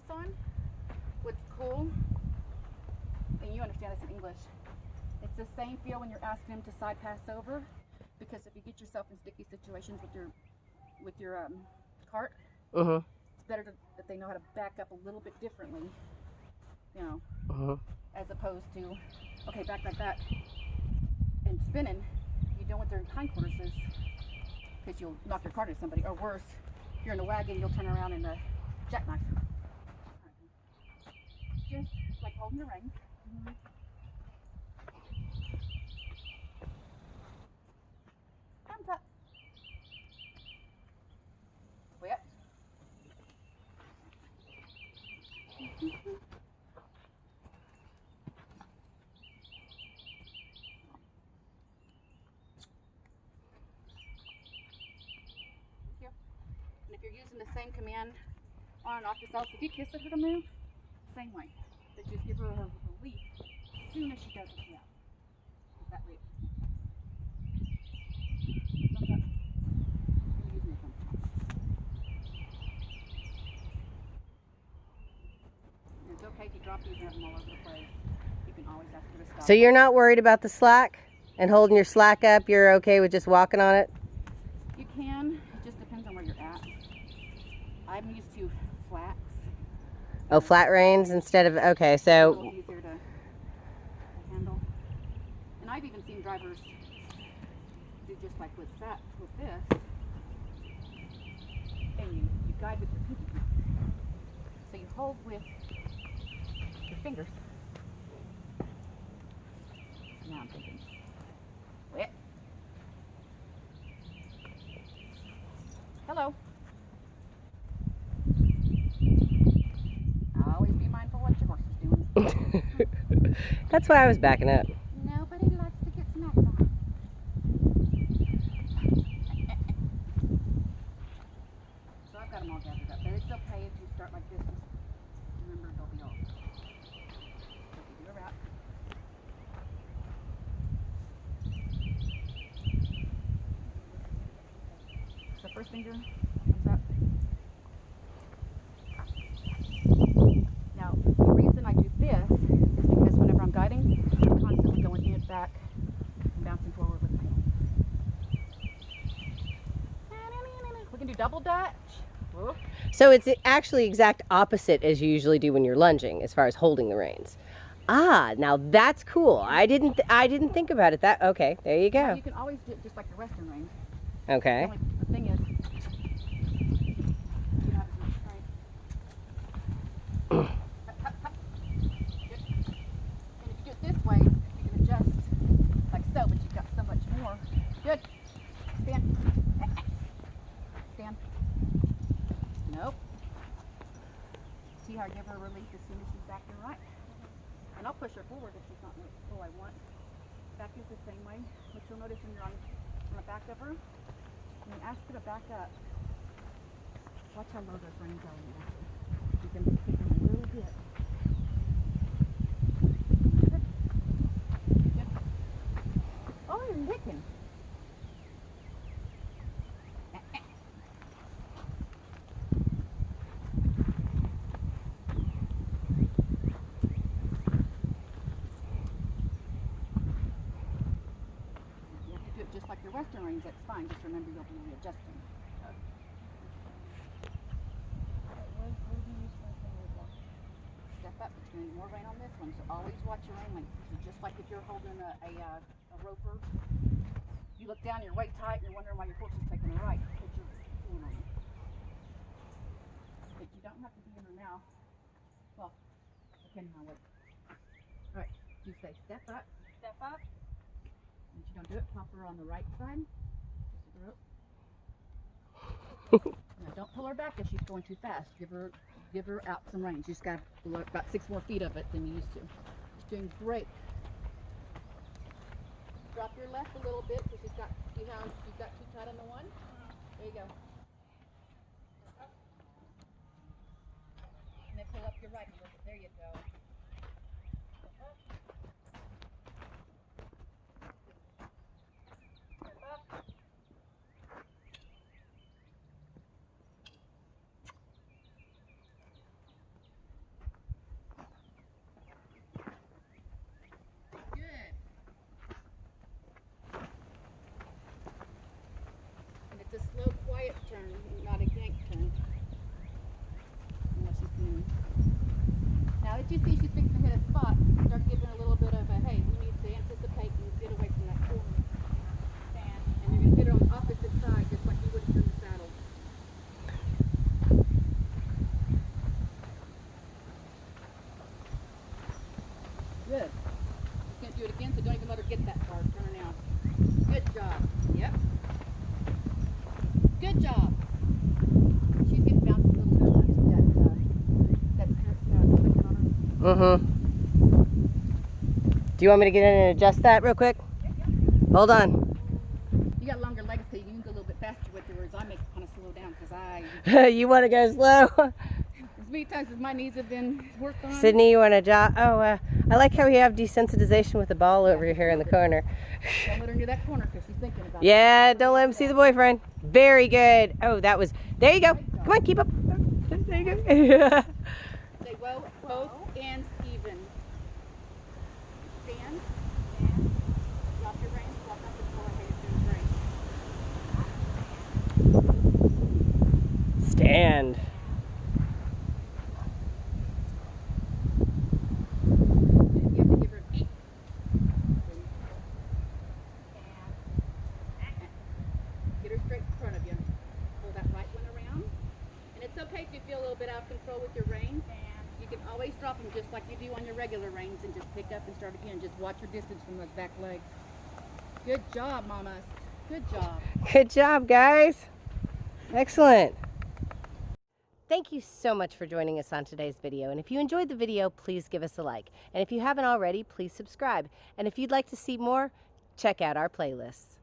this on, what's cool, and you understand this in English, it's the same feel when you're asking them to side pass over, because if you get yourself in sticky situations with your cart, it's better that they know how to back up a little bit differently, you know, as opposed to, okay, back like that and spinning. You don't want their hindquarters, because you'll knock your cart into somebody, or worse, if you're in a wagon, you'll turn around and jackknife. Just like holding the reins. Thumbs up. Whip. And if you're using the same command on and off the cells, if you kiss it, her to move, same way. But just give her a relief as soon as she does it. Yeah. That way. It's okay if you drop these and have them all over the place. You can always ask her to stop. So you're not worried about the slack and holding your slack up? You're okay with just walking on it? You can. It just depends on where you're at. I'm used to flats. Oh, flat reins instead of, okay, It's a so. little easier to handle. And I've even seen drivers do just like with this. And you guide with your pinky. So you hold with your fingers. Now I'm thinking, whip. Hello. Always be mindful what your horse is doing. That's why I was backing up. Nobody likes to get smacked on. So I've got them all gathered up there. It's okay if you start like this. Remember, they'll be all. So if you do a wrap. So first finger comes up. Now, the reason I do this is because whenever I'm guiding, I'm constantly going in, back, and bouncing forward with my hand. We can do double dutch. Whoop. So it's actually exact opposite as you usually do when you're lunging, as far as holding the reins. Ah, now that's cool. I didn't think about it. That okay? There you Now, go. you can always do it just like your Western reins. Okay. The thing is, you have as much strength. And if you do it this way, you can adjust like so, but you've got so much more. Good. Stand. Stand. Nope. See how I give her a relief as soon as she's acting right? And I'll push her forward if she's not in the pull I want. Back is the same way. What you'll notice when you're on the back of her, when you ask her to back up, watch how low those reins are when you ask her. You can just kick them a little bit. Good. Good. Oh, you're licking. Just like your Western reins, that's fine. Just remember you'll be readjusting. Step up, but you're going to need more rein on this one, so always watch your rein length. So just like if you're holding a roper, you look down, you're way tight, and you're wondering why your horse is taking a right. Put your hand on it. But you don't have to be in her now. Well, depending on what. All right, you say step up. Step up. Once you don't do it, pop her on the right side. Now don't pull her back if she's going too fast. Give her out some range. You just got about 6 more feet of it than you used to. She's doing great. Drop your left a little bit because you've got too tight on the one. There you go. And then pull up your right a little bit. There you go. you see she's fixing to hit a spot, start giving a little bit of a, hey, we need to anticipate and get away from that corner. And you're going to hit her on the opposite side, just like you would from the saddle. Good. She's going to do it again, so don't even let her get that far. Turn her now. Good job. Yep. Good job. She's getting bounced a little bit. That spirit's clicking on her. Mm-hmm. Do you want me to get in and adjust that real quick? Yep. Hold on. You got longer legs, so you can go a little bit faster with yours. I make kind of slow down because You want to go slow? as many times as my knees have been worked on. Sydney, you want to jog? Oh, I like how we have desensitization with the ball over here in the corner. Don't let her into that corner because she's thinking about it. Yeah, don't let him see the boyfriend. Very good. Oh, that was, there you go. Come on, keep up. There you go. Say whoa, both ends even. Stand and drop your reins, walk up and forward, your Stand. You have to give her an 8. And get her straight in front of you. Pull that right one around. And it's okay if you feel a little bit out of control with your reins. You can always drop them just like you do on your regular reins and just pick up and start again. Just watch your distance from those back legs. Good job, mamas. Good job. Good job, guys. Excellent. Thank you so much for joining us on today's video. And if you enjoyed the video, please give us a like. And if you haven't already, please subscribe. And if you'd like to see more, check out our playlists.